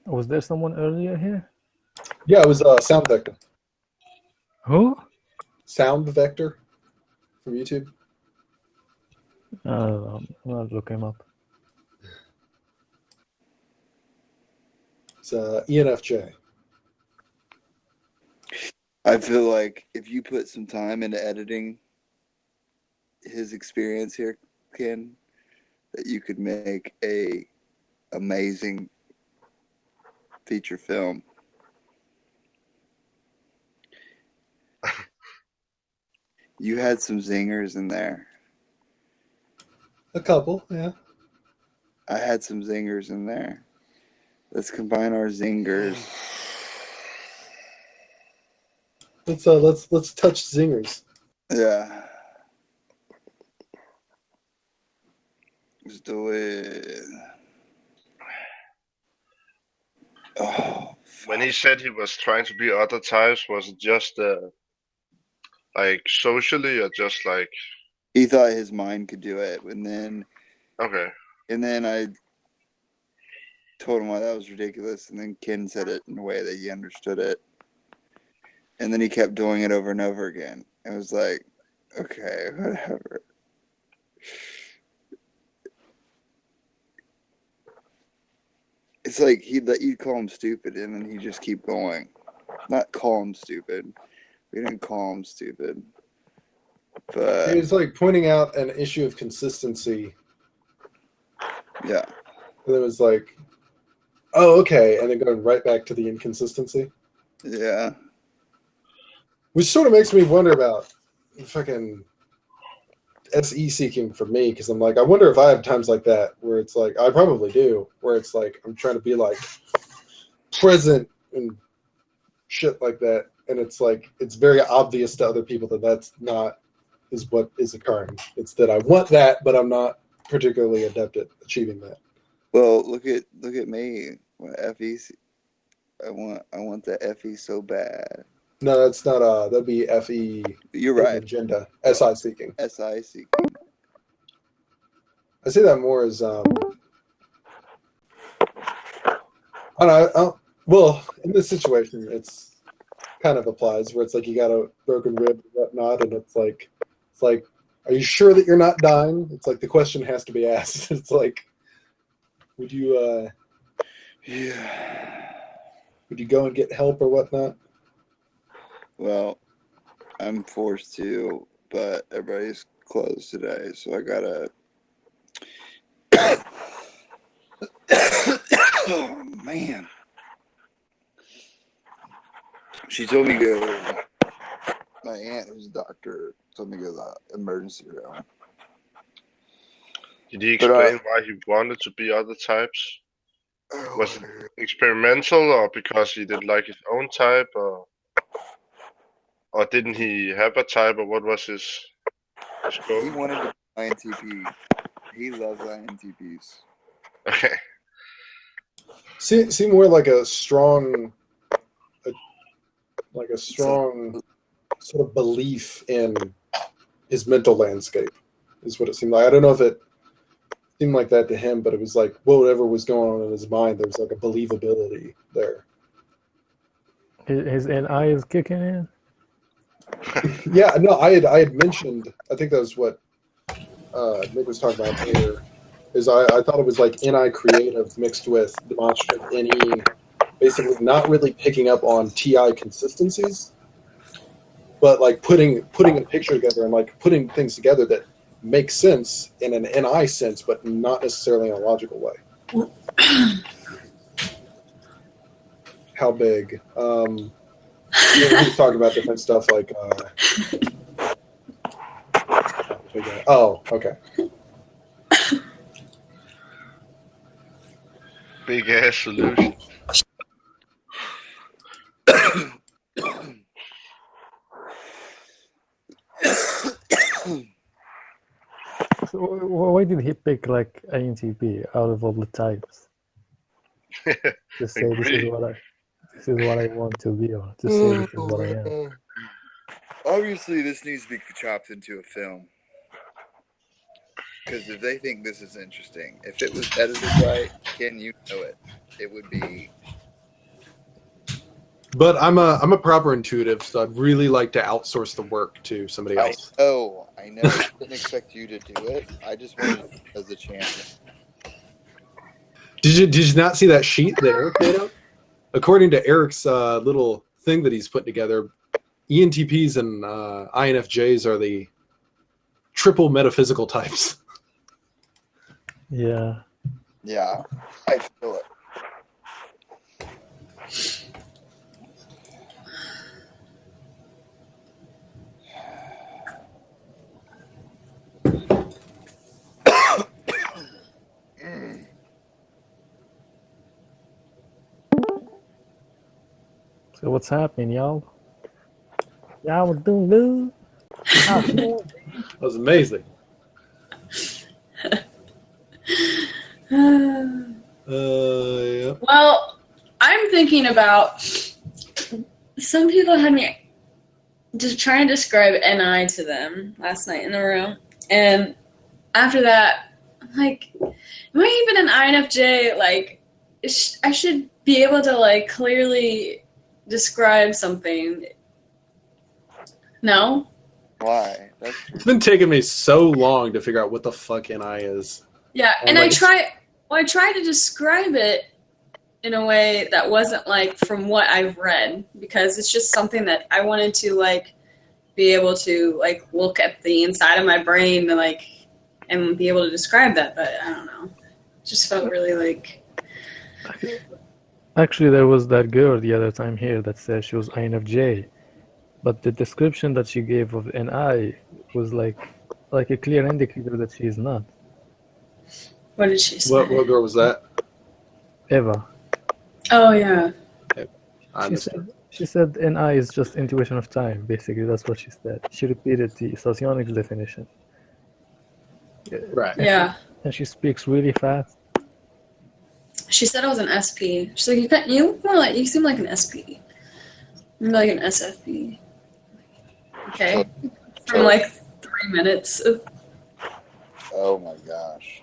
Was there someone earlier here? Yeah, it was Sound Vector. Who? Sound Vector from YouTube. I'm gonna look him up. It's ENFJ. I feel like if you put some time into editing his experience here, Ken, that you could make a amazing feature film. You had some zingers in there. A couple, yeah. I had some zingers in there. Let's combine our zingers. Let's touch zingers. Yeah. Let's do it. Oh, When he said he was trying to be other types, was it just like socially or just like? he thought his mind could do it, and then Okay. I told him why that was ridiculous, and then Ken said it in a way that he understood it, and then he kept doing it over and over again. It was like, okay, whatever. It's like he'd let you call him stupid, and then he'd just keep going. Not call him stupid. We didn't call him stupid. But He was like pointing out an issue of consistency. yeah. And it was like, oh, okay. And then going right back to the inconsistency. Yeah. Which sort of makes me wonder about fucking SE seeking for me, because I'm like, I wonder if I have times like that where it's like, I probably do, where it's like I'm trying to be like present and shit like that, and it's like it's very obvious to other people that that's not is what is occurring. It's that I want that, but I'm not particularly adept at achieving that. Well, look at me. FE. I want the FE so bad. No, that's not that'd be FE. You're right. Agenda. SI seeking. SI seeking. I see that more as I don't know. Well, in this situation, it's kind of applies where it's like you got a broken rib and whatnot, and it's like, are you sure that you're not dying? It's like the question has to be asked. It's like, would you Yeah. would you go and get help or whatnot? Well, I'm forced to, but everybody's closed today, so I gotta. Oh man. She told me to go. My aunt, who's a doctor, told me to go to the emergency room. Did he explain why he wanted to be other types? Was it experimental or because he didn't like his own type, or didn't he have a type, or what was his goal? He wanted to be INTP. He loves INTPs. Okay. See more like a strong sort of belief in his mental landscape is what it seemed like. I don't know if it seemed like that to him, but it was like whatever was going on in his mind, there was like a believability there. His NI is kicking in. Yeah, no, I had mentioned. I think that was what Nick was talking about earlier. Is I thought it was like NI creative mixed with demonstrative NE, basically not really picking up on TI consistencies, but like putting a picture together and like putting things together that make sense in an NI sense, but not necessarily in a logical way. How big? He was talking about different stuff like. Oh, okay. Big ass solution. So why did he pick like INTP out of all the types? Just say this is what I want to be, or just say this is what I am. Obviously, this needs to be chopped into a film. Because if they think this is interesting, if it was edited right, Ken, you know it would be But I'm a proper intuitive, so I'd really like to outsource the work to somebody else. I know. I didn't expect you to do it. I just wanted you as a champion. Did you not see that sheet that Eric made up? According to Eric's little thing that he's put together, ENTPs and INFJs are the triple metaphysical types. Yeah. Yeah, I feel it. So what's happening, y'all? Y'all was doing good. That was amazing. Yeah. Well, I'm thinking about some people had me just trying to describe NI to them last night in the room, and after that, I'm like, am I even an INFJ? Like, I should be able to like clearly describe something. No? Why? It's been taking me so long to figure out what the fuck NI is. Yeah, Oh, and like- I tried to describe it in a way that wasn't like from what I've read, because it's just something that I wanted to like be able to like look at the inside of my brain and like and be able to describe that, but I don't know. It just felt really like Actually, there was that girl the other time here that said she was INFJ, but the description that she gave of NI was like a clear indicator that she is not. what did she say? What girl was that? Eva. Oh yeah. I missed her. She said NI is just intuition of time. Basically, that's what she said. She repeated the socionics definition. Right. Yeah. And she speaks really fast. She said I was an SP. She's like, you look more like, you seem like an SP. You're like an SFP. Okay. From like 3 minutes of Oh my gosh.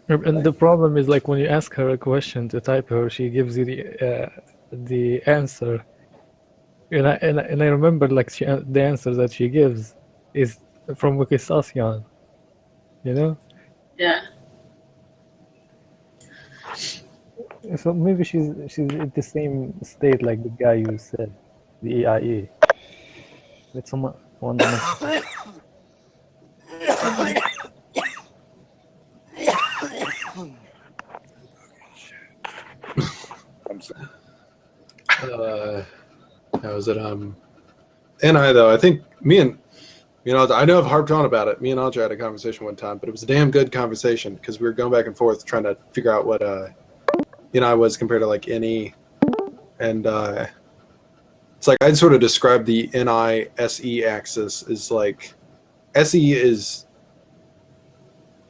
And the problem is, like, when you ask her a question to type her, she gives you the answer. And I remember, like, the answer that she gives is from Wikistation. You know? yeah. So maybe she's in the same state like the guy you said, the EIE. It's someone one. I'm sorry. How was it? NI though, I think me and I know I've harped on about it. Me and Audrey had a conversation one time, but it was a damn good conversation because we were going back and forth trying to figure out what NI was compared to like NE, and it's like I'd sort of describe the NI SE axis as like SE is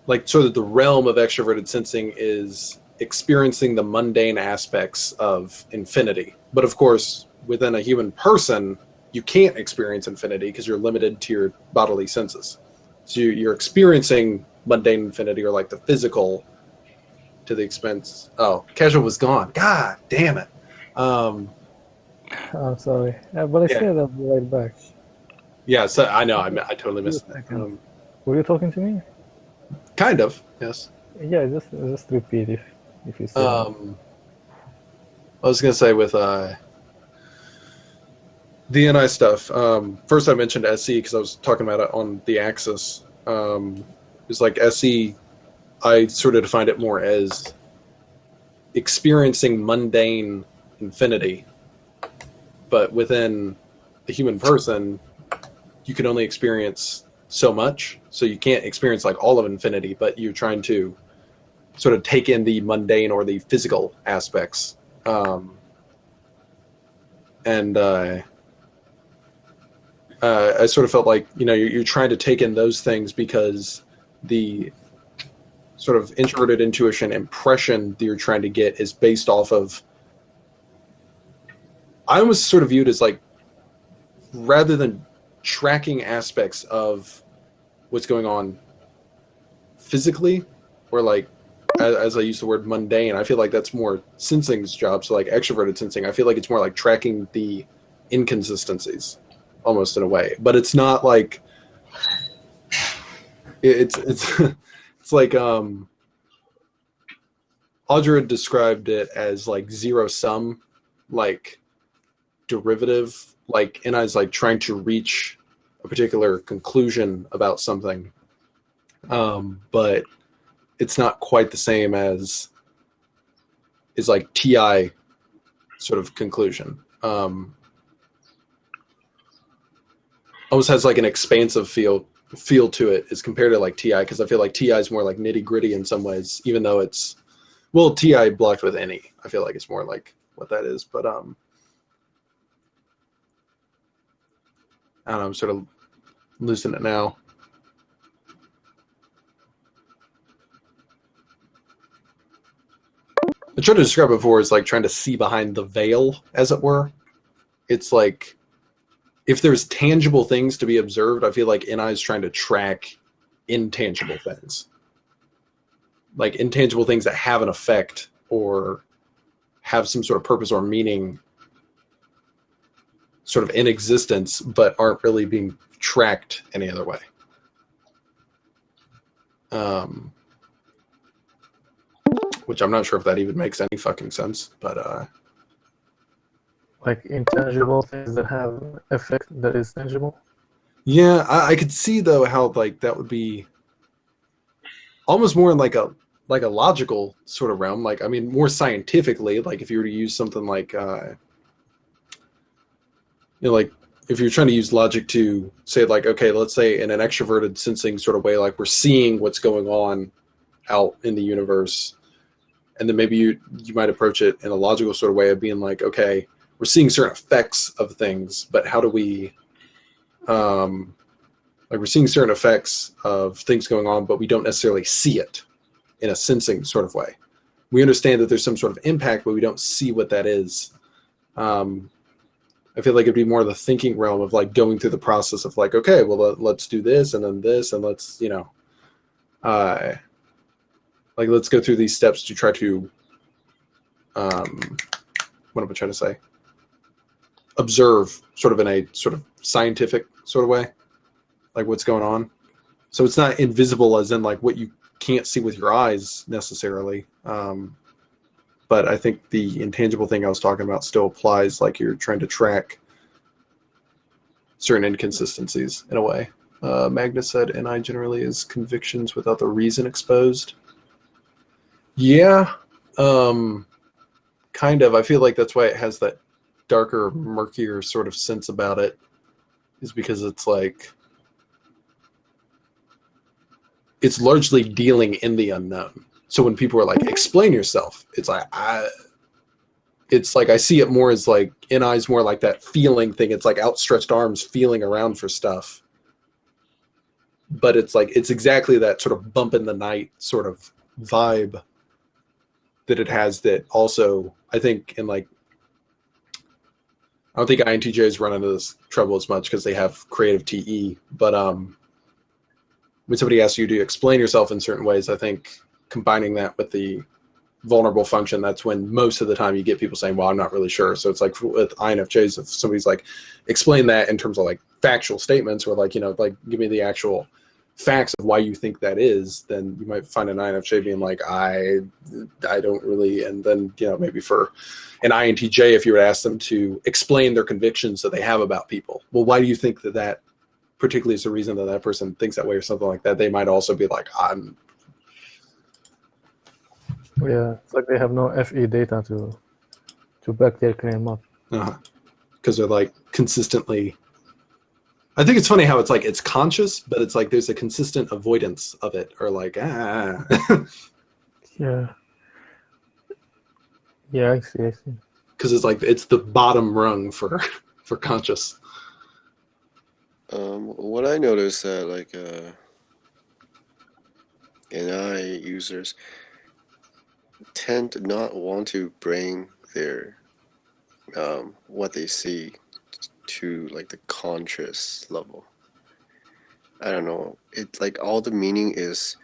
like sort of the realm of extroverted sensing is experiencing the mundane aspects of infinity. But of course, within a human person, you can't experience infinity because you're limited to your bodily senses. So you're experiencing mundane infinity or like the physical to the expense. Oh, Casual was gone. God damn it. I'm sorry, but I said I'll be right back. Yeah, so I know. I totally missed Wait a that. second. Were you talking to me? Kind of, yes. Yeah, just repeat if you say. I was gonna say with the NI stuff. First, I mentioned SE because I was talking about it on the axis. It's like SE. I sort of defined it more as experiencing mundane infinity, but within the human person, you can only experience so much. So you can't experience like all of infinity, but you're trying to sort of take in the mundane or the physical aspects. I sort of felt like, you're trying to take in those things because the sort of introverted intuition impression that you're trying to get is based off of, I almost sort of viewed as like, rather than tracking aspects of what's going on physically, or like as I use the word mundane, I feel like that's more sensing's job. So like extroverted sensing, I feel like it's more like tracking the inconsistencies, almost in a way. But it's not like it's it's like Audra described it as like zero sum, like derivative, like NI's like trying to reach a particular conclusion about something, but it's not quite the same as is like TI sort of conclusion. Almost has like an expansive feel to it as compared to like TI, because I feel like TI is more like nitty gritty in some ways, even though it's TI blocked with any. I feel like it's more like what that is, but I don't know, I'm sort of losing it now. I tried to describe it before as like trying to see behind the veil, as it were. It's like if there's tangible things to be observed, I feel like NI is trying to track intangible things. Like intangible things that have an effect or have some sort of purpose or meaning sort of in existence, but aren't really being tracked any other way. Which I'm not sure if that even makes any fucking sense, but Like intangible things that have effect that is tangible. yeah, I could see though how like that would be almost more in like a logical sort of realm. Like I mean, more scientifically, like if you were to use something like like if you're trying to use logic to say like, okay, let's say in an extroverted sensing sort of way, like we're seeing what's going on out in the universe, and then maybe you might approach it in a logical sort of way of being like, okay, we're seeing certain effects of things, but how do we like we're seeing certain effects of things going on, but we don't necessarily see it in a sensing sort of way. We understand that there's some sort of impact, but we don't see what that is. I feel like it'd be more the thinking realm of like going through the process of like, okay, well, let's do this and then this, and let's, like let's go through these steps to try to, what am I trying to say? Observe sort of in a sort of scientific sort of way, like what's going on. So it's not invisible as in like what you can't see with your eyes necessarily. But I think the intangible thing I was talking about still applies, like you're trying to track certain inconsistencies in a way. Magnus said, NI generally is convictions without the reason exposed. Yeah, kind of. I feel like that's why it has that darker, murkier sort of sense about it, is because it's like it's largely dealing in the unknown. So when people are like, explain yourself, it's like I see it more as like NI's more like that feeling thing. It's like outstretched arms feeling around for stuff. But it's like it's exactly that sort of bump in the night sort of vibe that it has, that also I think in like I don't think INTJs run into this trouble as much because they have creative TE. But when somebody asks you to explain yourself in certain ways, I think combining that with the vulnerable function, that's when most of the time you get people saying, well, I'm not really sure. So it's like with INFJs, if somebody's like, explain that in terms of like factual statements, or like, like give me the actual facts of why you think that is, then you might find an INFJ being like, I don't really. And then, maybe for an INTJ, if you were to ask them to explain their convictions that they have about people, well, why do you think that particularly is the reason that person thinks that way or something like that? They might also be like, Yeah, it's like they have no FE data to back their claim up. Because they're like consistently. I think it's funny how it's like it's conscious, but it's like there's a consistent avoidance of it, or like Yeah. Yeah, I see. Because it's like it's the bottom rung for conscious. What I noticed that like NI users tend to not want to bring their what they see to like the conscious level. I don't know. It's like all the meaning is